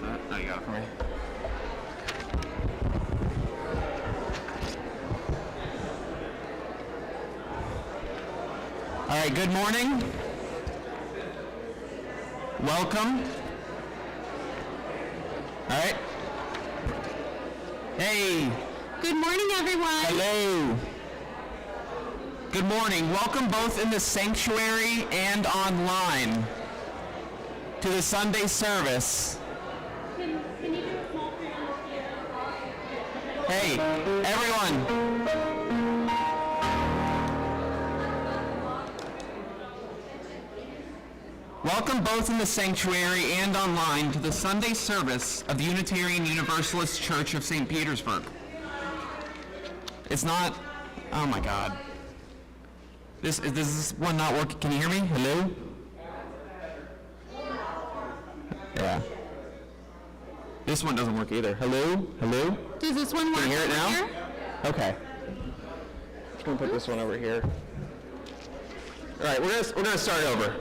that? Oh, you got it for me. All right, good morning. Welcome. All right. Hey. Good morning, everyone. Hello. Good morning. Welcome both in the sanctuary and online to the Sunday service. Can you do a small prayer here? Hey, everyone. Welcome both in the sanctuary and online to the Sunday service of the Unitarian Universalist Church of St. Petersburg. It's not, oh my God. Does this one not work? Can you hear me? Hello? Yeah. This one doesn't work either. Hello? Hello? Does this one work? Can you hear it now? Here? Okay. I'm gonna put this one over here. All right, we're gonna start over.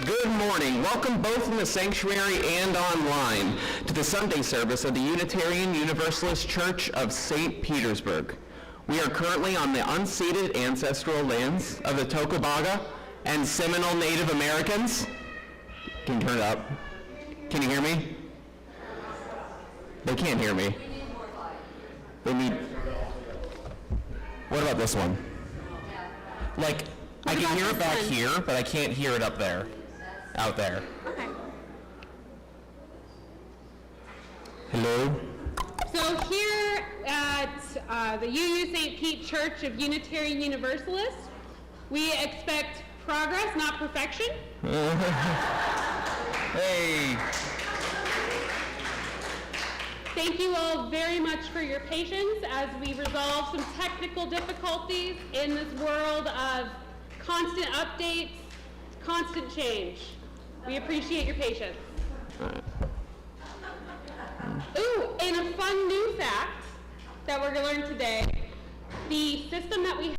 Good morning. Welcome both in the sanctuary and online to the Sunday service of the Unitarian Universalist Church of St. Petersburg. We are currently on the unceded ancestral lands of the Tocobaga and Seminole Native Americans. Can you turn it up? Can you hear me? They can't hear me. They need... What about this one? Like, I can hear it back here, but I can't hear it up there. Out there. Okay. Hello? So here at the UU St. Pete Church of Unitarian Universalist, we expect progress, not perfection. Hey. Thank you all very much for your patience as we resolve some technical difficulties in this world of constant updates, constant change. We appreciate your patience. Ooh, and a fun new fact that we're going to learn today, the system that we have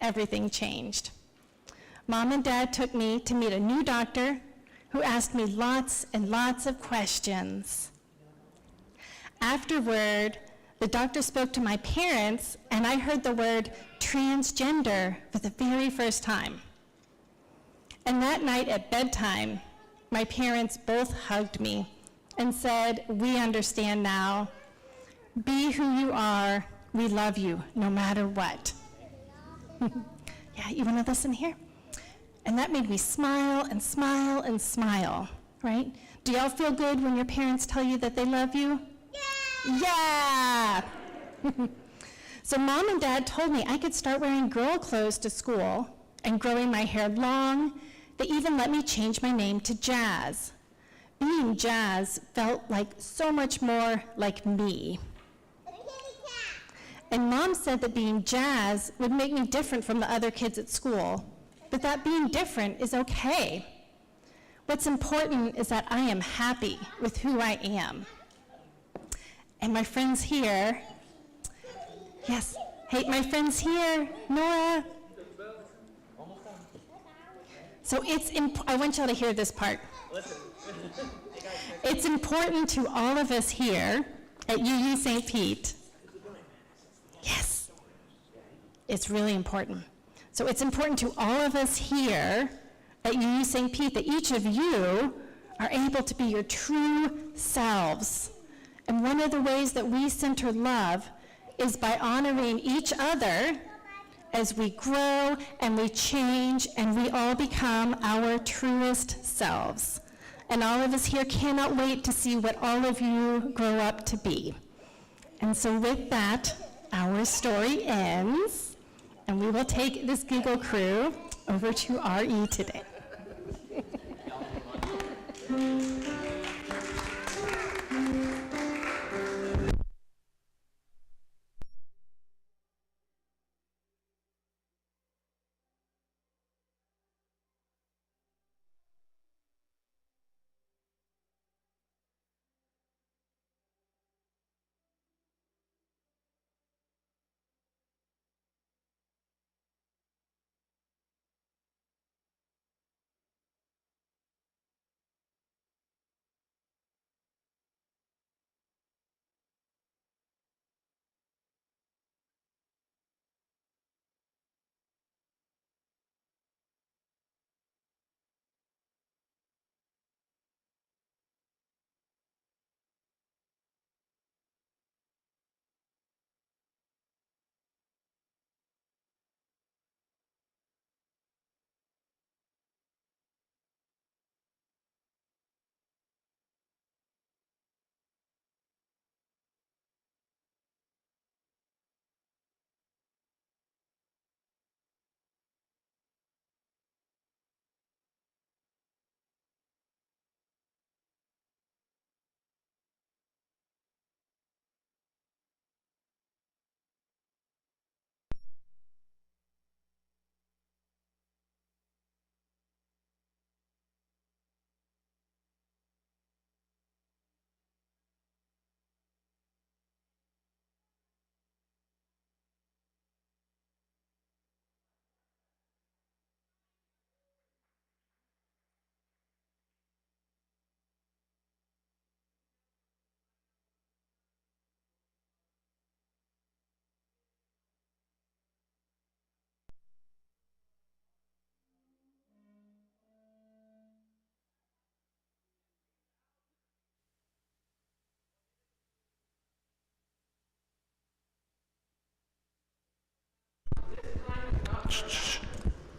everything changed. Mom and Dad took me to meet a new doctor who asked me lots and lots of questions. Afterward, the doctor spoke to my parents, and I heard the word transgender for the very first time. And that night at bedtime, my parents both hugged me and said, "We understand now. Be who you are. We love you no matter what." Yeah, you want to listen here? And that made me smile and smile and smile, right? Do y'all feel good when your parents tell you that they love you? Yeah! So Mom and Dad told me I could start wearing girl clothes to school and growing my hair long. They even let me change my name to Jazz. Being Jazz felt like so much more like me. And Mom said that being Jazz would make me different from the other kids at school, but that being different is okay. What's important is that I am happy with who I am. And my friends here, yes, hey, my friends here, Nora. So I want y'all to hear this part. It's important to all of us here at UU St. Pete. Yes, it's really important. So it's important to all of us here at UU St. Pete that each of you are able to be your true selves. And one of the ways that we center love is by honoring each other as we grow and we change and we all become our truest selves. And all of us here cannot wait to see what all of you grow up to be. And so with that, our story ends, and we will take this Giggle crew over to RE today.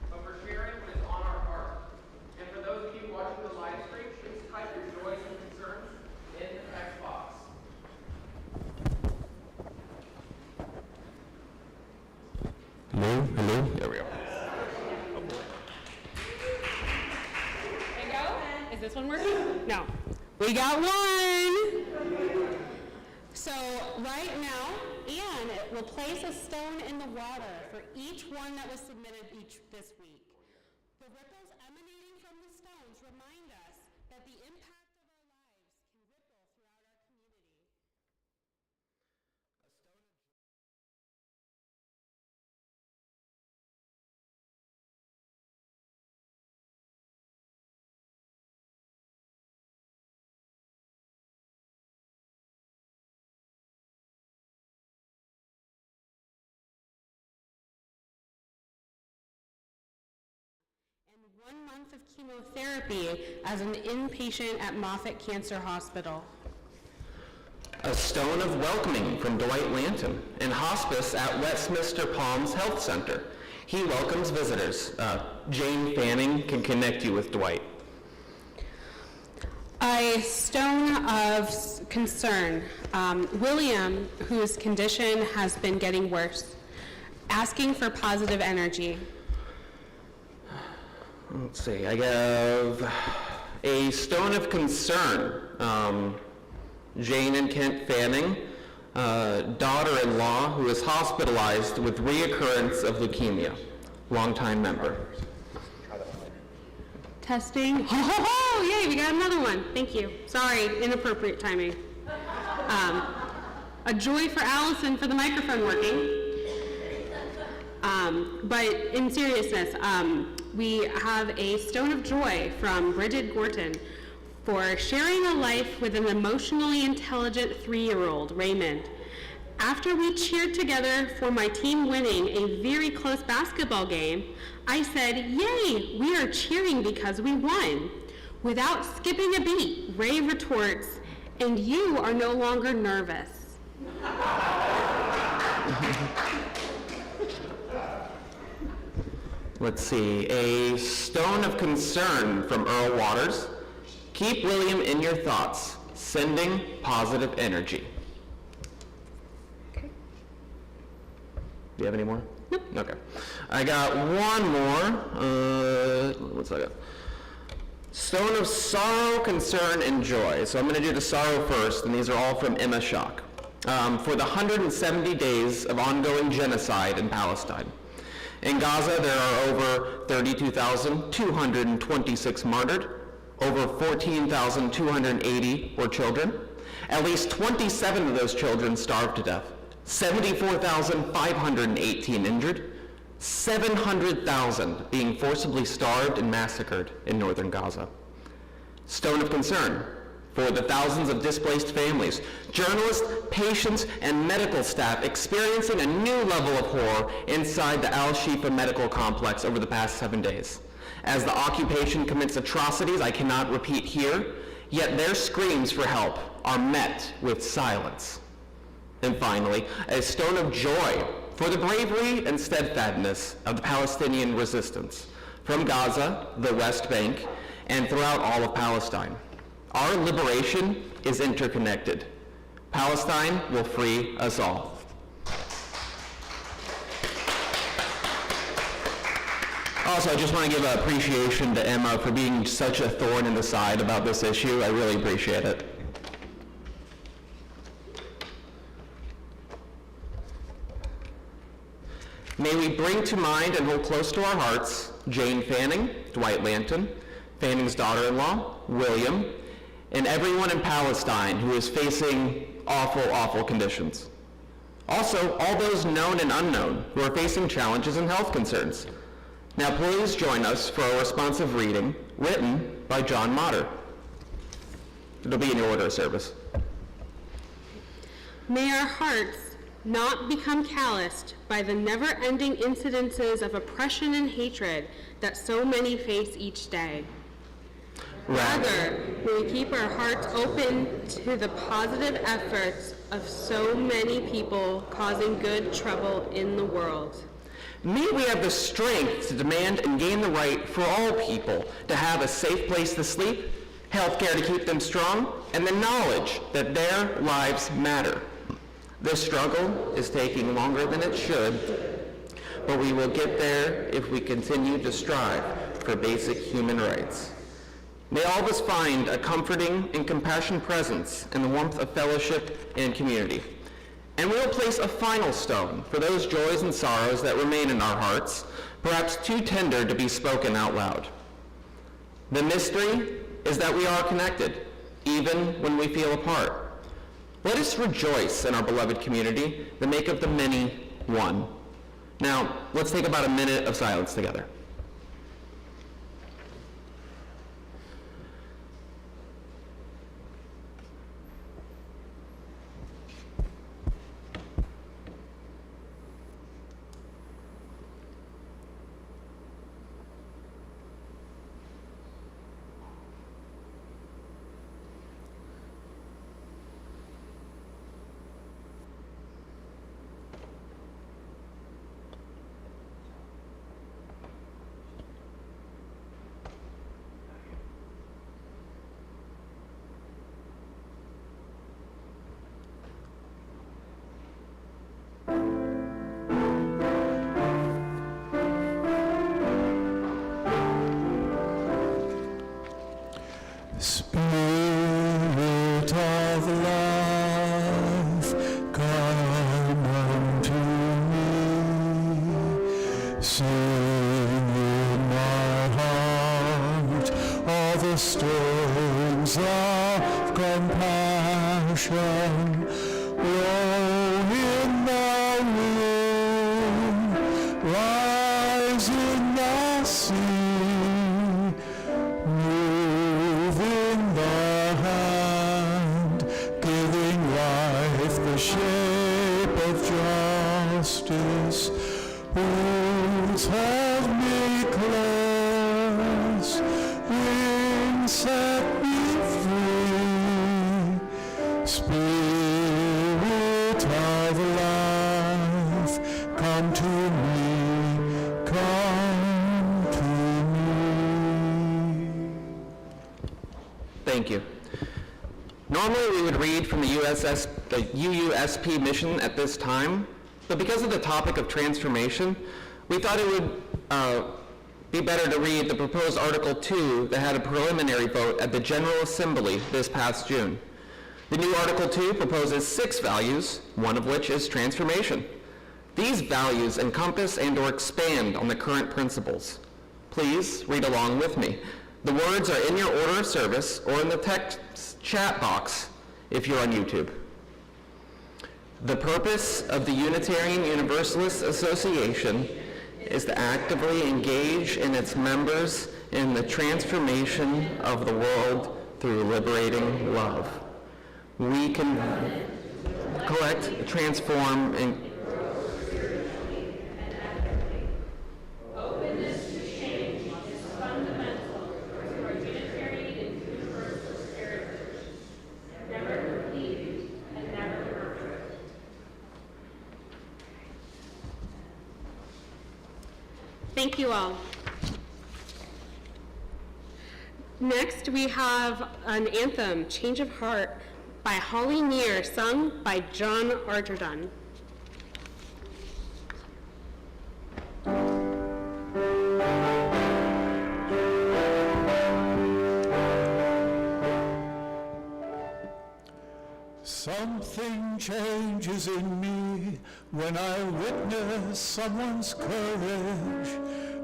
But we're sharing what is on our heart. And for those of you watching the live stream, please type your joys and concerns in the text box. Hello? Hello? There we go. There you go. Is this one working? No. We got one. So right now, Ian will place a stone in the water for each one that was submitted this week. The ripples emanating from the stones remind us that the impact 1 month of chemotherapy as an inpatient at Moffitt Cancer Hospital. A stone of welcoming from Dwight Lanton in hospice at Westminster Palms Health Center. He welcomes visitors. Jane Fanning can connect you with Dwight. A stone of concern. William, whose condition has been getting worse, asking for positive energy. Let's see, I have a stone of concern. Jane and Kent Fanning, daughter-in-law who is hospitalized with reoccurrence of leukemia, longtime member. Testing. Oh, yay, we got another one. Thank you. Sorry, inappropriate timing. A joy for Allison for the microphone working. But in seriousness, we have a stone of joy from Bridget Gorton for sharing a life with an emotionally intelligent 3-year-old, Raymond. After we cheered together for my team winning a very close basketball game, I said, "Yay, we are cheering because we won." Without skipping a beat, Ray retorts, "And you are no longer nervous." Let's see, a stone of concern from Earl Waters. Keep William in your thoughts, sending positive energy. Okay. Do you have any more? Nope. Okay. I got one more. One second. Stone of sorrow, concern, and joy. So I'm going to do the sorrow first, and these are all from Emma Schock. For the 170 days of ongoing genocide in Palestine. In Gaza, there are over 32,226 martyred. Over 14,280 were children. At least 27 of those children starved to death. 74,518 injured. 700,000 being forcibly starved and massacred in northern Gaza. Stone of concern for the thousands of displaced families, journalists, patients, and medical staff experiencing a new level of horror inside the Al-Shifa medical complex over the past 7 days. As the occupation commits atrocities I cannot repeat here, yet their screams for help are met with silence. And finally, a stone of joy for the bravery and steadfastness of the Palestinian resistance from Gaza, the West Bank, and throughout all of Palestine. Our liberation is interconnected. Palestine will free us all. Also, I just want to give appreciation to Emma for being such a thorn in the side about this issue. I really appreciate it. May we bring to mind and hold close to our hearts Jane Fanning, Dwight Lanton, Fanning's daughter-in-law, William, and everyone in Palestine who is facing awful, awful conditions. Also, all those known and unknown who are facing challenges and health concerns. Now please join us for a responsive reading written by John Motter. It'll be in your order of service. May our hearts not become calloused by the never-ending incidences of oppression and hatred that so many face each day. Rather, may we keep our hearts open to the positive efforts of so many people causing good trouble in the world. May we have the strength to demand and gain the right for all people to have a safe place to sleep, health care to keep them strong, and the knowledge that their lives matter. This struggle is taking longer than it should, but we will get there if we continue to strive for basic human rights. May all of us find a comforting and compassionate presence in the warmth of fellowship and community. And we will place a final stone for those joys and sorrows that remain in our hearts, perhaps too tender to be spoken out loud. The mystery is that we are connected, even when we feel apart. Let us rejoice in our beloved community, the make of the many one. Now, let's take about a minute of silence together. Sing in my heart all the strings of compassion. Blow in the wind, rise in the sea, move in the hand, giving life the shape of justice. Wings have me close, wings set me free. Spirit of life, come to me, come to me. Thank you. Normally we would read from the UUSP mission at this time, but because of the topic of transformation, we thought it would be better to read the proposed Article 2 that had a preliminary vote at the General Assembly this past June. The new Article 2 proposes 6 values, one of which is transformation. These values encompass and/or expand on the current principles. Please read along with me. The words are in your order of service or in the text chat box if you're on YouTube. The purpose of the Unitarian Universalist Association is to actively engage in its members in the transformation of the world through liberating love. We can collect, transform, and Openness to change is fundamental to our Unitarian and Universalist heritage. Never complete and never perfect. Thank you all. Next, we have an anthem, Change of Heart, by Holly Neer, sung by John Arterton. Something changes in me when I witness someone's courage.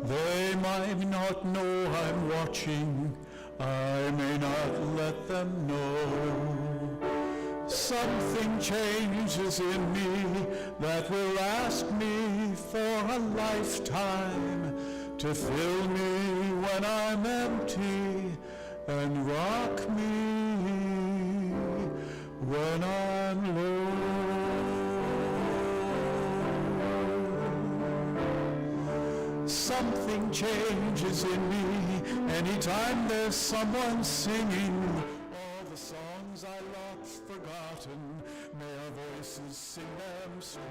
They might not know I'm watching, I may not let them know. Something changes in me that will last me for a lifetime, to fill me when I'm empty and rock me when I'm low. Something changes in me anytime there's someone singing all the songs I long forgotten. May our voices sing them strong.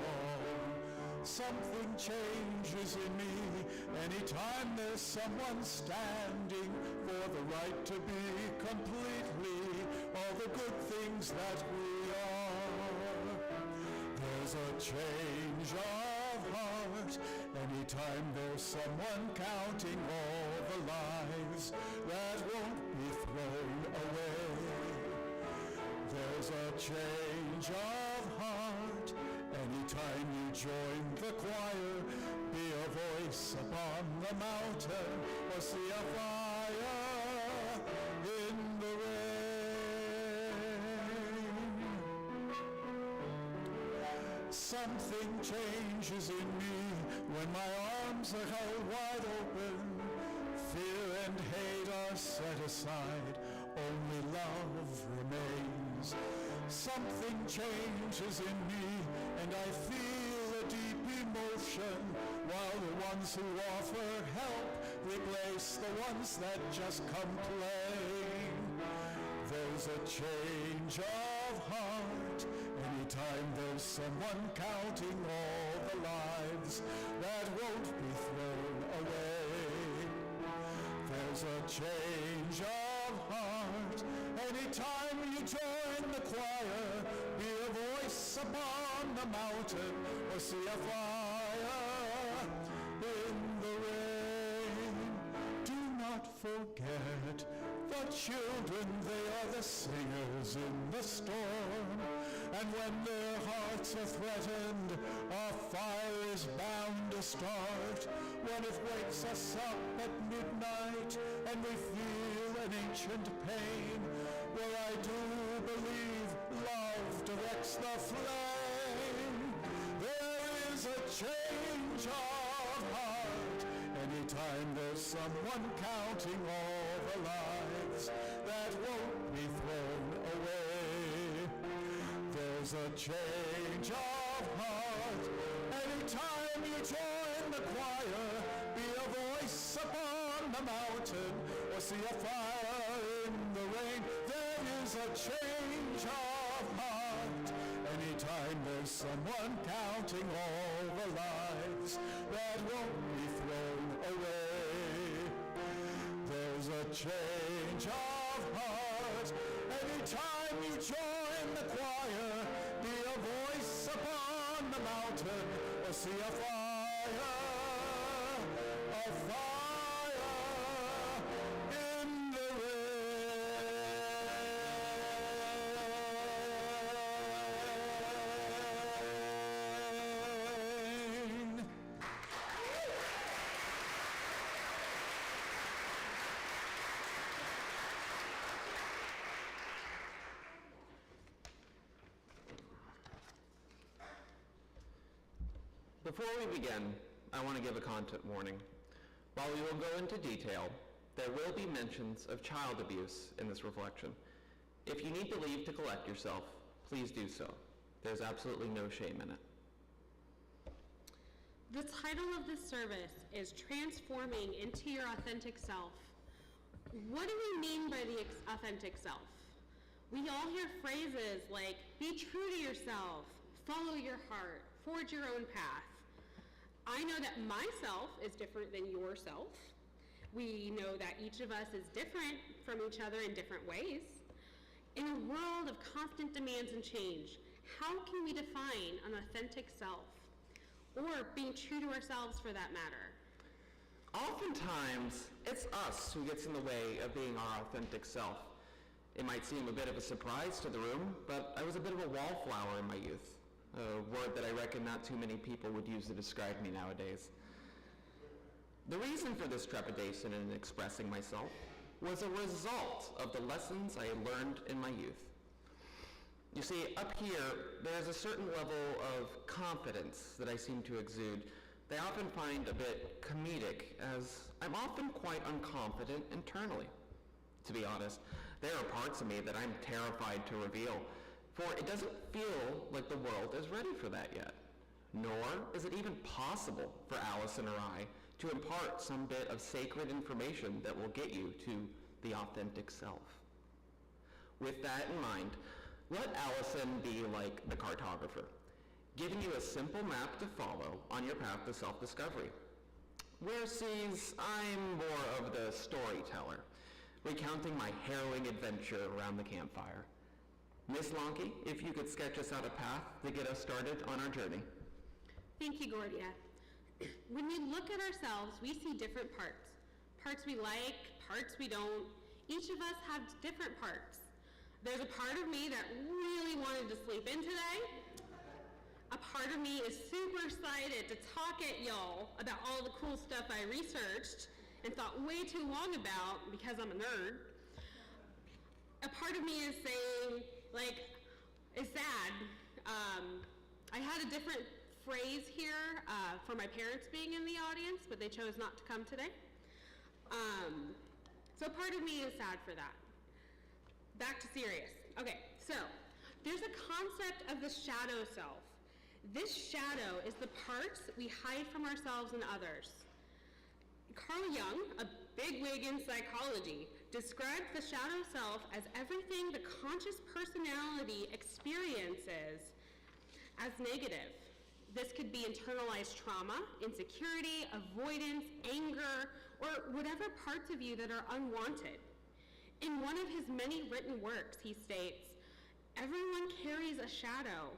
Something changes in me anytime there's someone standing for the right to be completely all the good things that we are. There's a change of heart anytime there's someone counting all the lives that won't be thrown away. There's a change of heart anytime you join the choir, be a voice upon the mountain, or see a fire in the rain. Something changes in me when my arms are held wide open. Fear and hate are set aside, only love remains. Something changes in me, and I feel a deep emotion, while the ones who offer help replace the ones that just complain. There's a change of heart anytime there's someone counting all the lives that won't be thrown away. There's a change of heart anytime you join the choir, be a voice upon the mountain, or see a fire in the rain. Do not forget the children, they are the singers in the storm. And when their hearts are threatened, our fire is bound the start, when it wakes us up at midnight and we feel an ancient pain, where I do believe love directs the flame. There is a change of heart anytime there's someone counting all the lives that won't be thrown away. There's a change of heart anytime you join the choir, be a voice upon the mountain or see a fire in the rain. There is a change of heart anytime there's someone counting all the lives that won't be thrown away. There's a change of heart anytime you join the choir, be a voice upon the mountain or see a fire in the rain. Before we begin, I want to give a content warning. While we will go into detail, there will be mentions of child abuse in this reflection. If you need to leave to collect yourself, please do so. There's absolutely no shame in it. The title of this service is Transforming into Your Authentic Self. What do we mean by the authentic self? We all hear phrases like, be true to yourself, follow your heart, forge your own path. I know that myself is different than yourself. We know that each of us is different from each other in different ways. In a world of constant demands and change, how can we define an authentic self? Or being true to ourselves for that matter? Oftentimes, it's us who gets in the way of being our authentic self. It might seem a bit of a surprise to the room, but I was a bit of a wallflower in my youth, a word that I reckon not too many people would use to describe me nowadays. The reason for this trepidation in expressing myself was a result of the lessons I had learned in my youth. You see, up here, there's a certain level of confidence that I seem to exude. They often find a bit comedic, as I'm often quite unconfident internally. To be honest, there are parts of me that I'm terrified to reveal, for it doesn't feel like the world is ready for that yet. Nor is it even possible for Allison or I to impart some bit of sacred information that will get you to the authentic self. With that in mind, let Allison be like the cartographer, giving you a simple map to follow on your path to self-discovery. Whereas I'm more of the storyteller, recounting my harrowing adventure around the campfire. Miss Lonke, if you could sketch us out a path to get us started on our journey. Thank you, Gordia. When we look at ourselves, we see different parts. Parts we like, parts we don't. Each of us have different parts. There's a part of me that really wanted to sleep in today. A part of me is super excited to talk at y'all about all the cool stuff I researched and thought way too long about because I'm a nerd. A part of me is saying, like, is sad. I had a different phrase here for my parents being in the audience, but they chose not to come today. So part of me is sad for that. Back to serious. Okay, so there's a concept of the shadow self. This shadow is the parts we hide from ourselves and others. Carl Jung, a bigwig in psychology, described the shadow self as everything the conscious personality experiences as negative. This could be internalized trauma, insecurity, avoidance, anger, or whatever parts of you that are unwanted. In one of his many written works, he states, everyone carries a shadow,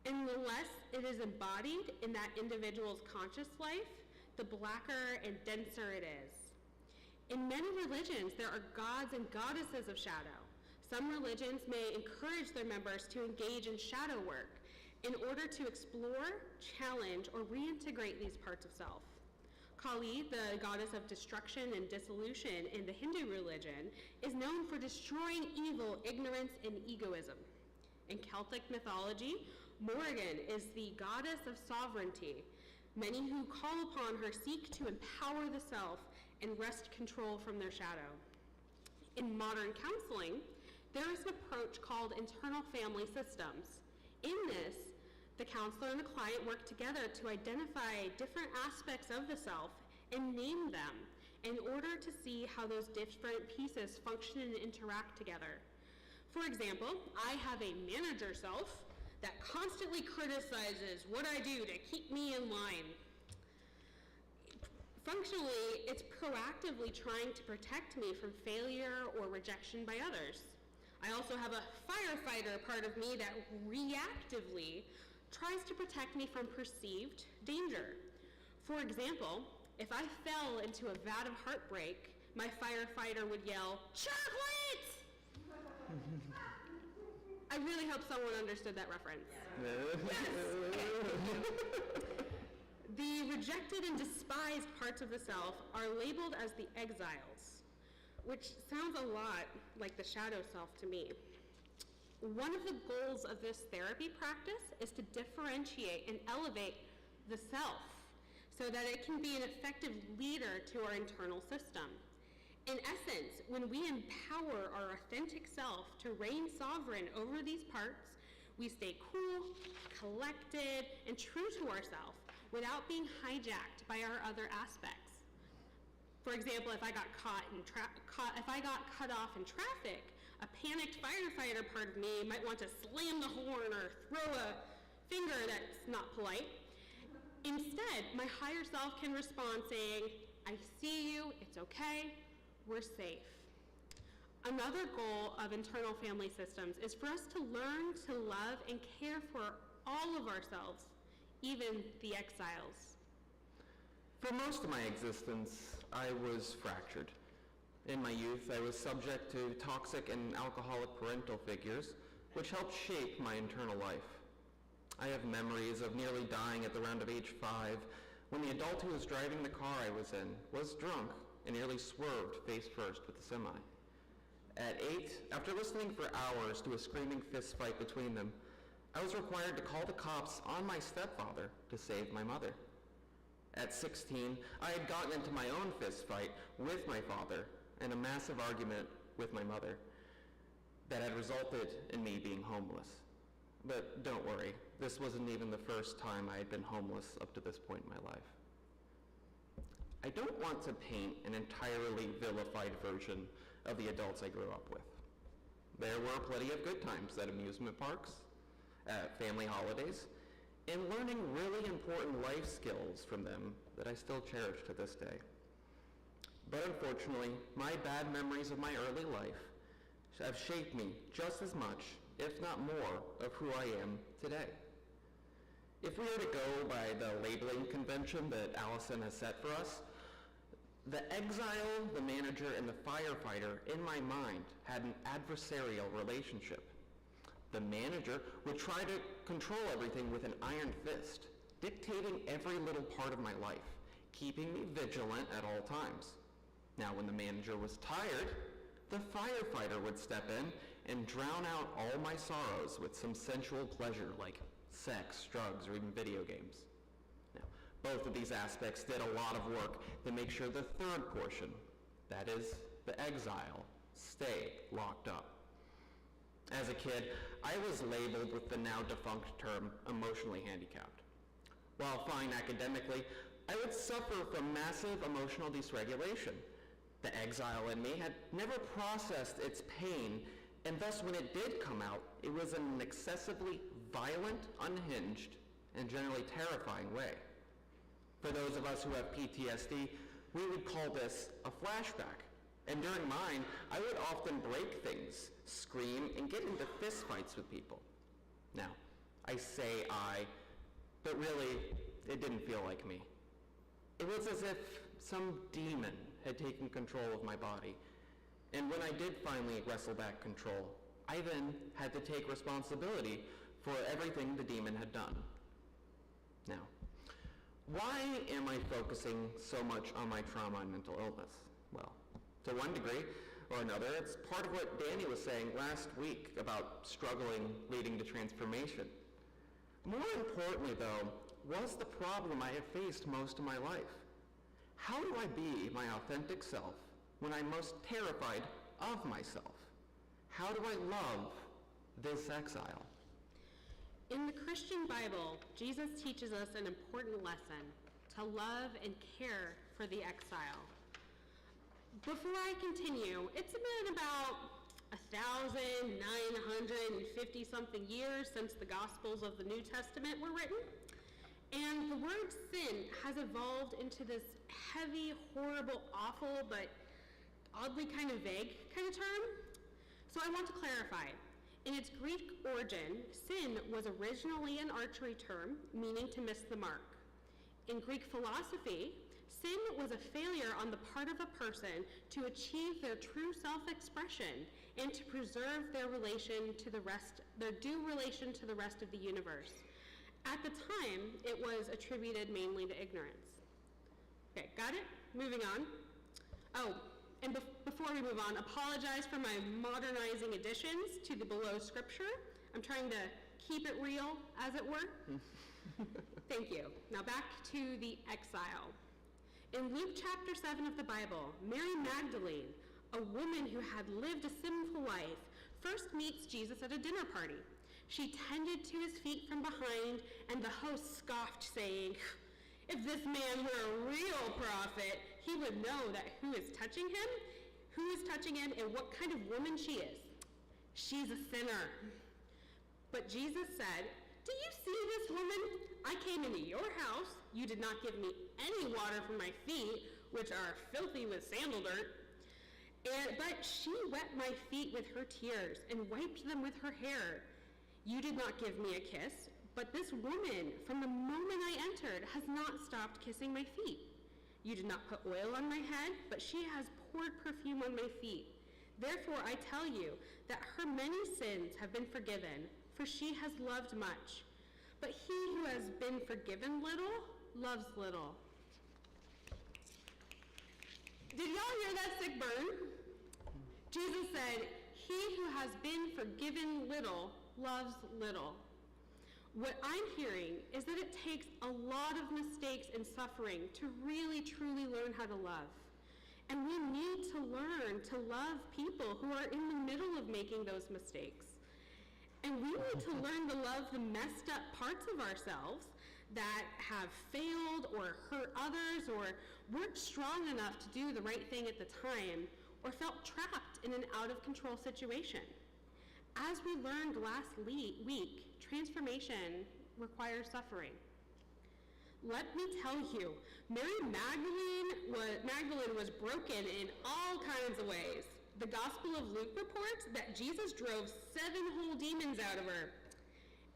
and the less it is embodied in that individual's conscious life, the blacker and denser it is. In many religions, there are gods and goddesses of shadow. Some religions may encourage their members to engage in shadow work, in order to explore, challenge, or reintegrate these parts of self. Kali, the goddess of destruction and dissolution in the Hindu religion, is known for destroying evil, ignorance, and egoism. In Celtic mythology, Morrigan is the goddess of sovereignty. Many who call upon her seek to empower the self and wrest control from their shadow. In modern counseling, there is an approach called internal family systems. In this, the counselor and the client work together to identify different aspects of the self and name them in order to see how those different pieces function and interact together. For example, I have a manager self that constantly criticizes what I do to keep me in line. Functionally, it's proactively trying to protect me from failure or rejection by others. I also have a firefighter part of me that reactively tries to protect me from perceived danger. For example, if I fell into a vat of heartbreak, my firefighter would yell, "Chocolate!" I really hope someone understood that reference. The rejected and despised parts of the self are labeled as the exiles, which sounds a lot like the shadow self to me. One of the goals of this therapy practice is to differentiate and elevate the self so that it can be an effective leader to our internal system. In essence, when we empower our authentic self to reign sovereign over these parts, we stay cool, collected, and true to ourselves without being hijacked by our other aspects. For example, if I got cut off in traffic, a panicked firefighter part of me might want to slam the horn or throw a finger that's not polite. Instead, my higher self can respond saying, "I see you, it's okay, we're safe." Another goal of internal family systems is for us to learn to love and care for all of ourselves, even the exiles. For most of my existence, I was fractured. In my youth, I was subject to toxic and alcoholic parental figures, which helped shape my internal life. I have memories of nearly dying at around age 5 when the adult who was driving the car I was in was drunk and nearly swerved face first with the semi. At 8, after listening for hours to a screaming fist fight between them, I was required to call the cops on my stepfather to save my mother. At 16, I had gotten into my own fist fight with my father and a massive argument with my mother that had resulted in me being homeless. But don't worry, this wasn't even the first time I had been homeless up to this point in my life. I don't want to paint an entirely vilified version of the adults I grew up with. There were plenty of good times at amusement parks, at family holidays, and learning really important life skills from them that I still cherish to this day. But unfortunately, my bad memories of my early life have shaped me just as much, if not more, of who I am today. If we were to go by the labeling convention that Allison has set for us, the exile, the manager, and the firefighter, in my mind, had an adversarial relationship. The manager would try to control everything with an iron fist, dictating every little part of my life, keeping me vigilant at all times. Now, when the manager was tired, the firefighter would step in and drown out all my sorrows with some sensual pleasure like sex, drugs, or even video games. Now, both of these aspects did a lot of work to make sure the third portion, that is, the exile, stayed locked up. As a kid, I was labeled with the now defunct term emotionally handicapped. While fine academically, I would suffer from massive emotional dysregulation. The exile in me had never processed its pain, and thus when it did come out, it was in an excessively violent, unhinged, and generally terrifying way. For those of us who have PTSD, we would call this a flashback. And during mine, I would often break things, scream, and get into fistfights with people. Now, I say I, but really, it didn't feel like me. It was as if some demon had taken control of my body. And when I did finally wrestle back control, I then had to take responsibility for everything the demon had done. Now, why am I focusing so much on my trauma and mental illness? Well, to one degree or another, it's part of what Danny was saying last week about struggling leading to transformation. More importantly, though, was the problem I have faced most of my life. How do I be my authentic self when I'm most terrified of myself? How do I love this exile? In the Christian Bible, Jesus teaches us an important lesson: to love and care for the exile. Before I continue, it's been about 1,950 something years since the Gospels of the New Testament were written, and the word sin has evolved into this heavy, horrible, awful, but oddly kind of vague kind of term. So I want to clarify. In its Greek origin, sin was originally an archery term, meaning to miss the mark. In Greek philosophy, sin was a failure on the part of a person to achieve their true self-expression and to preserve their relation to the rest, their due relation to the rest of the universe. At the time, it was attributed mainly to ignorance. Okay, got it? Moving on. Oh, and before we move on, apologize for my modernizing additions to the below scripture. I'm trying to keep it real, as it were. Thank you. Now back to the exile. In Luke chapter 7 of the Bible, Mary Magdalene, a woman who had lived a sinful life, first meets Jesus at a dinner party. She tended to his feet from behind, and the host scoffed, saying, "If this man were a real prophet, he would know that who is touching him, and what kind of woman she is. She's a sinner." But Jesus said, "Do you see this woman? I came into your house. You did not give me any water for my feet, which are filthy with sandal dirt. But she wet my feet with her tears and wiped them with her hair. You did not give me a kiss, but this woman, from the moment I entered, has not stopped kissing my feet. You did not put oil on my head, but she has poured perfume on my feet. Therefore I tell you that her many sins have been forgiven, for she has loved much. But he who has been forgiven little, loves little." Did y'all hear that sick burn? Jesus said, "He who has been forgiven little, loves little." What I'm hearing is that it takes a lot of mistakes and suffering to really, truly learn how to love. And we need to learn to love people who are in the middle of making those mistakes. And we need to learn to love the messed up parts of ourselves that have failed or hurt others or weren't strong enough to do the right thing at the time or felt trapped in an out-of-control situation. As we learned last week, transformation requires suffering. Let me tell you, Mary Magdalene was broken in all kinds of ways. The Gospel of Luke reports that Jesus drove 7 whole demons out of her.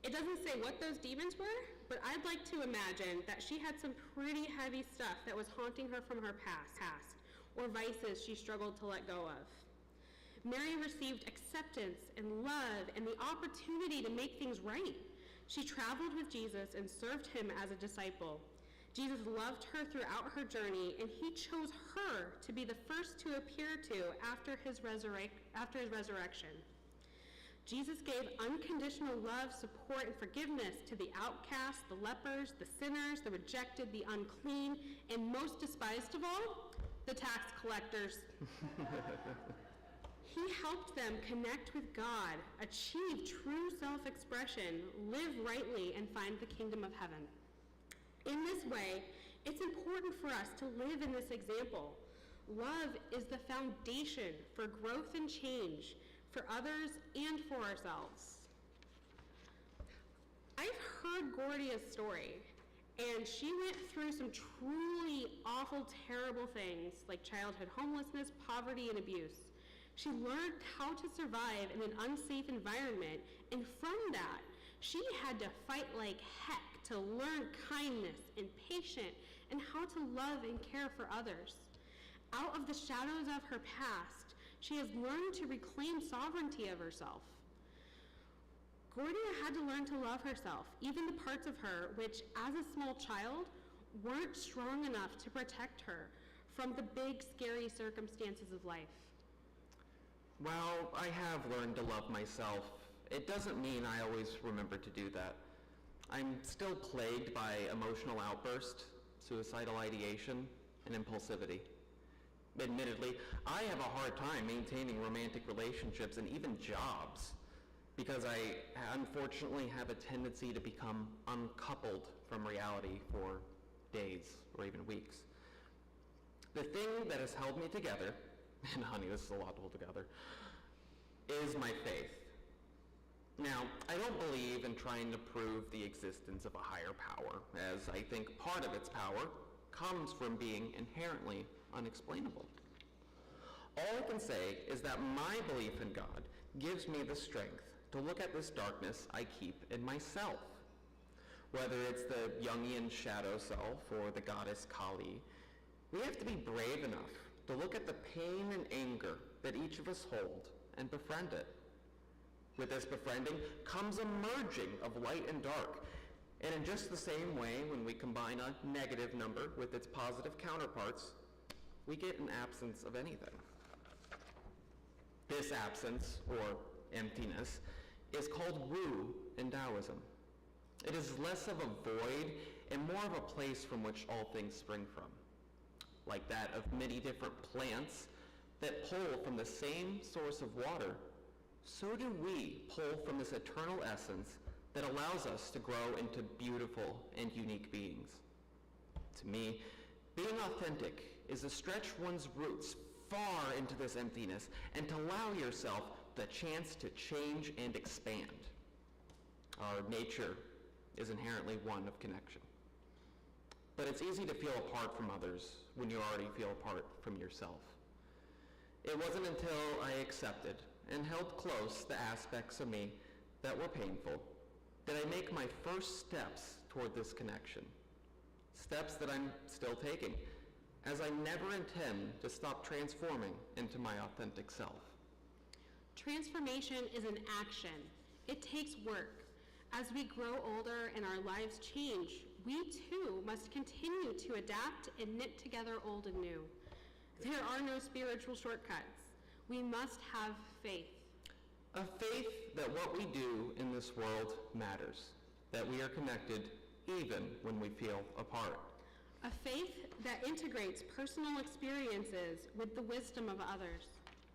It doesn't say what those demons were, but I'd like to imagine that she had some pretty heavy stuff that was haunting her from her past, or vices she struggled to let go of. Mary received acceptance and love and the opportunity to make things right. She traveled with Jesus and served him as a disciple. Jesus loved her throughout her journey, and he chose her to be the first to appear to after his resurrection. Jesus gave unconditional love, support, and forgiveness to the outcasts, the lepers, the sinners, the rejected, the unclean, and most despised of all, the tax collectors. He helped them connect with God, achieve true self-expression, live rightly, and find the kingdom of heaven. In this way, it's important for us to live in this example. Love is the foundation for growth and change for others and for ourselves. I've heard Gordia's story, and she went through some truly awful, terrible things like childhood homelessness, poverty, and abuse. She learned how to survive in an unsafe environment, and from that, she had to fight like heck to learn kindness and patience and how to love and care for others. Out of the shadows of her past, she has learned to reclaim sovereignty of herself. Gordia had to learn to love herself, even the parts of her which, as a small child, weren't strong enough to protect her from the big, scary circumstances of life. Well, I have learned to love myself. It doesn't mean I always remember to do that. I'm still plagued by emotional outbursts, suicidal ideation, and impulsivity. Admittedly, I have a hard time maintaining romantic relationships and even jobs because I unfortunately have a tendency to become uncoupled from reality for days or even weeks. The thing that has held me together, and honey, this is a lot to hold together, is my faith. Now, I don't believe in trying to prove the existence of a higher power, as I think part of its power comes from being inherently unexplainable. All I can say is that my belief in God gives me the strength to look at this darkness I keep in myself. Whether it's the Jungian shadow self or the goddess Kali, we have to be brave enough to look at the pain and anger that each of us hold and befriend it. With this befriending comes a merging of light and dark. And in just the same way, when we combine a negative number with its positive counterparts, we get an absence of anything. This absence, or emptiness, is called Wu in Taoism. It is less of a void and more of a place from which all things spring from, like that of many different plants that pull from the same source of water. So do we pull from this eternal essence that allows us to grow into beautiful and unique beings. To me, being authentic is to stretch one's roots far into this emptiness and to allow yourself the chance to change and expand. Our nature is inherently one of connection. But it's easy to feel apart from others when you already feel apart from yourself. It wasn't until I accepted and held close the aspects of me that were painful that I make my first steps toward this connection. Steps that I'm still taking, as I never intend to stop transforming into my authentic self. Transformation is an action. It takes work. As we grow older and our lives change, we too must continue to adapt and knit together old and new. There are no spiritual shortcuts. We must have faith. A faith that what we do in this world matters, that we are connected even when we feel apart. A faith that integrates personal experiences with the wisdom of others.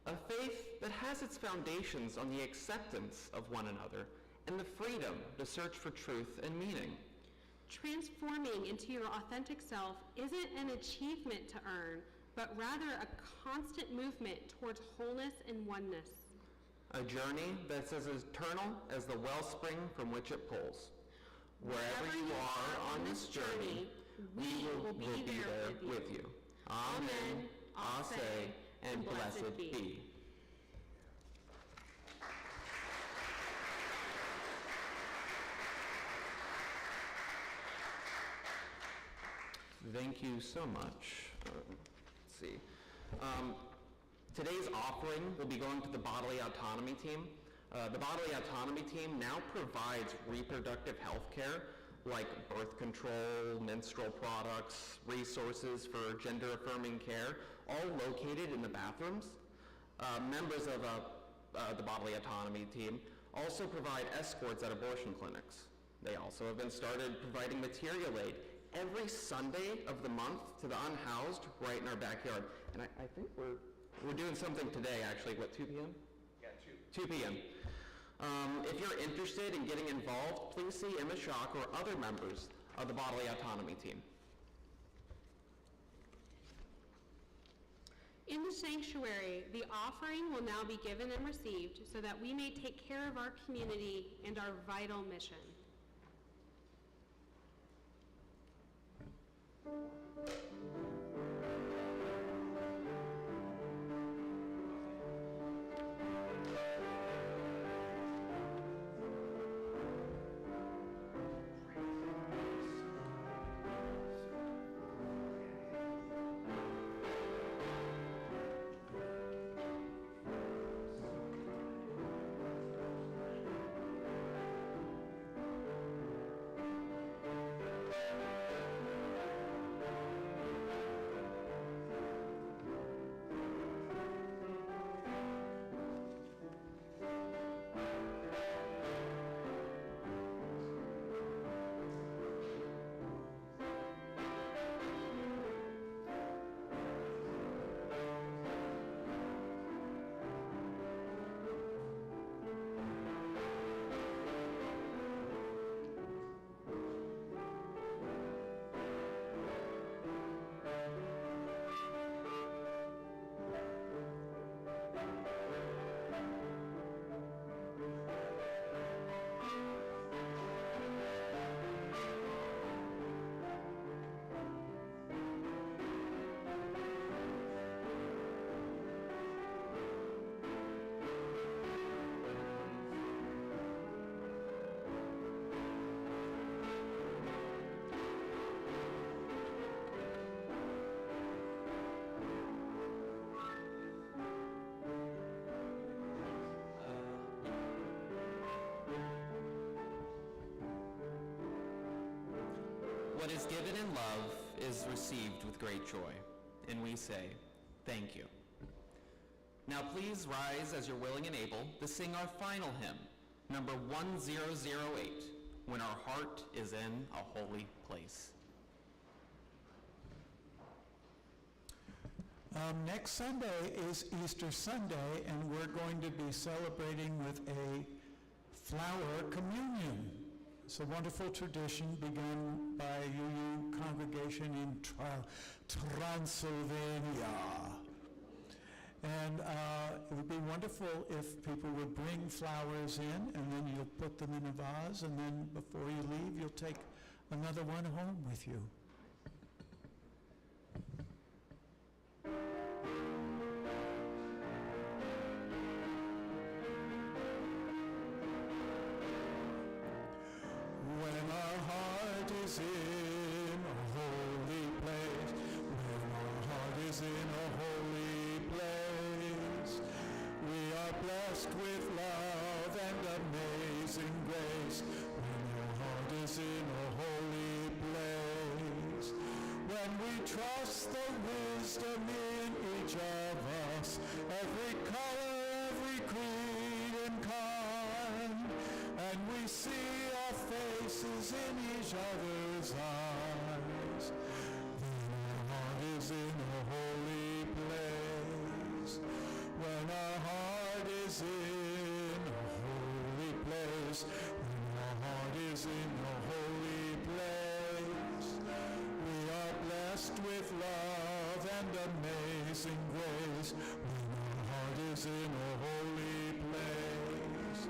A faith that has its foundations on the acceptance of one another and the freedom to search for truth and meaning. Transforming into your authentic self isn't an achievement to earn, but rather a constant movement towards wholeness and oneness. A journey that's as eternal as the wellspring from which it pulls. Wherever you are on this journey, we will be there with you. Amen, Ase, and blessed be. Thank you so much. Let's see. Today's offering will be going to the bodily autonomy team. The bodily autonomy team now provides reproductive health care like birth control, menstrual products, resources for gender-affirming care, all located in the bathrooms. Members of the bodily autonomy team also provide escorts at abortion clinics. They also have been started providing material aid every Sunday of the month to the unhoused right in our backyard. And I think we're doing something today, actually. What, 2 p.m.? Yeah, 2 p.m. If you're interested in getting involved, please see Emma Schock or other members of the bodily autonomy team. In the sanctuary, the offering will now be given and received so that we may take care of our community and our vital mission. What is given in love is received with great joy, and we say, thank you. Now please rise as you're willing and able to sing our final hymn, number 1008, When Our Heart is in a Holy Place. Next Sunday is Easter Sunday, and we're going to be celebrating with a flower communion. It's a wonderful tradition begun by a UU congregation in Transylvania. And it would be wonderful if people would bring flowers in, and then you'll put them in a vase, and then before you leave, you'll take another one home with you. When our heart is in a holy place, when our heart is in a holy place, we are blessed with love and amazing grace. When our heart is in a holy place, when we trust the wisdom in each of us, every color, every creed and kind, and we see our faces in each other's eyes, then our heart is in a holy place. When our heart is in a holy place, when our heart is in a holy place, we are blessed with love and amazing grace. When our heart is in a holy place,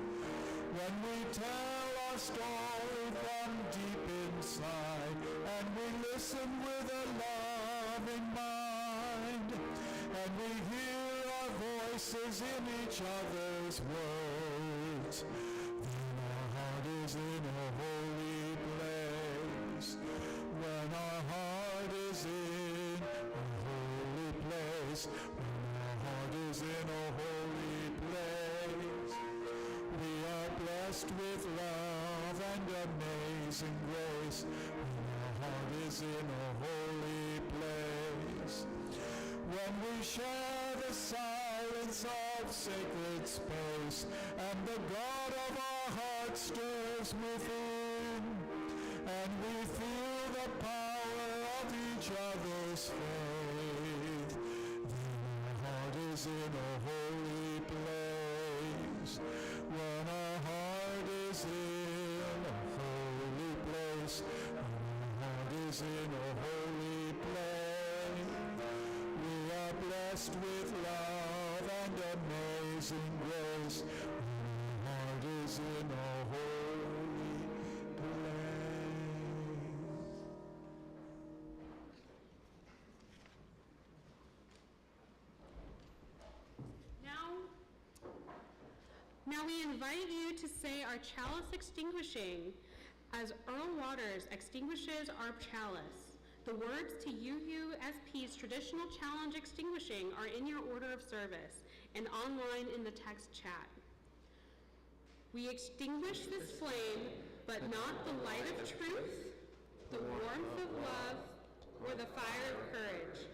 when we tell our story from deep inside, and we listen with a loving mind, and we hear our voices in each other's words, then our heart is in a holy place. When our heart is in a holy place, when our heart is in a holy place, we are blessed with love and amazing grace. When our heart is in a holy place, when we share the silence of sacred space, and the God of our heart stirs within, and we feel the power of each other's faith, then our heart is in a holy place. When our heart is in a holy place, when our heart is in a holy place, we are blessed with love and amazing grace. When our heart is in a holy place. Now we invite you to say our chalice extinguishing as Earl Waters extinguishes our chalice. The words to UUSP's traditional challenge extinguishing are in your order of service and online in the text chat. We extinguish this flame, but not the light of truth, the warmth of love, or the fire of courage.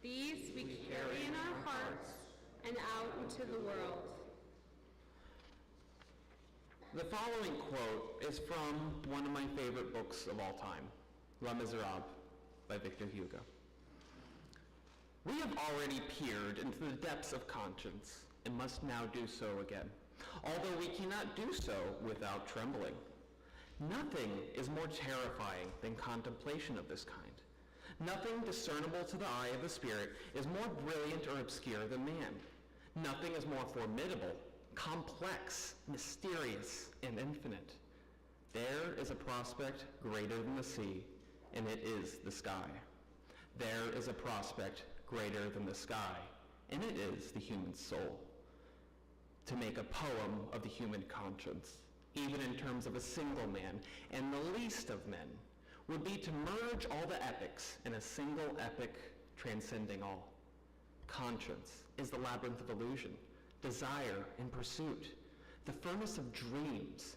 These we carry in our hearts and out into the world. The following quote is from one of my favorite books of all time, Les Miserables by Victor Hugo. We have already peered into the depths of conscience and must now do so again, although we cannot do so without trembling. Nothing is more terrifying than contemplation of this kind. Nothing discernible to the eye of the spirit is more brilliant or obscure than man. Nothing is more formidable, complex, mysterious, and infinite. There is a prospect greater than the sea, and it is the sky. There is a prospect greater than the sky, and it is the human soul. To make a poem of the human conscience, even in terms of a single man, and the least of men, would be to merge all the epics in a single epic transcending all. Conscience is the labyrinth of illusion, desire and pursuit, the furnace of dreams,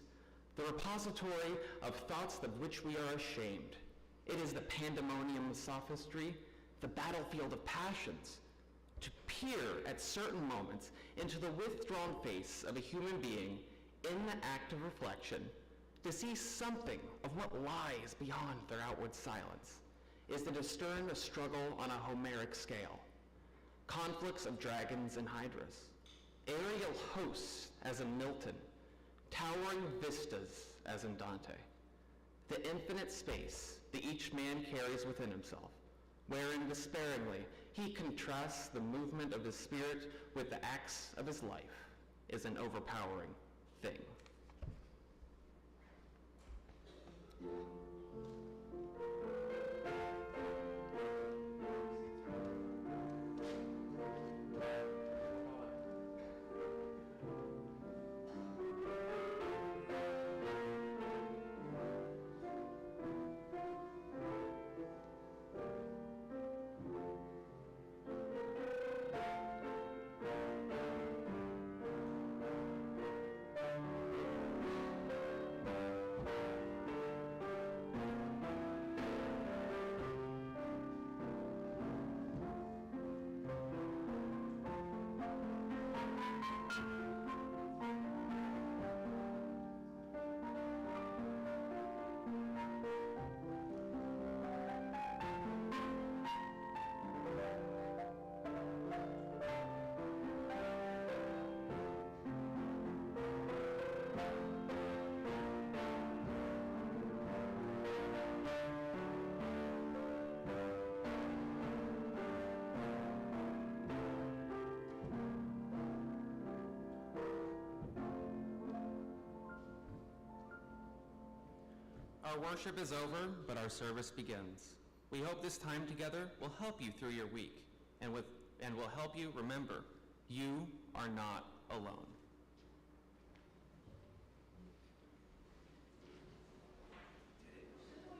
the repository of thoughts of which we are ashamed. It is the pandemonium of sophistry, the battlefield of passions. To peer at certain moments into the withdrawn face of a human being in the act of reflection, to see something of what lies beyond their outward silence, is to discern a struggle on a Homeric scale. Conflicts of dragons and hydras, aerial hosts as in Milton, towering vistas as in Dante. The infinite space that each man carries within himself, wherein despairingly he contrasts the movement of his spirit with the acts of his life, is an overpowering thing. Our worship is over, but our service begins. We hope this time together will help you through your week and will help you remember you are not alone.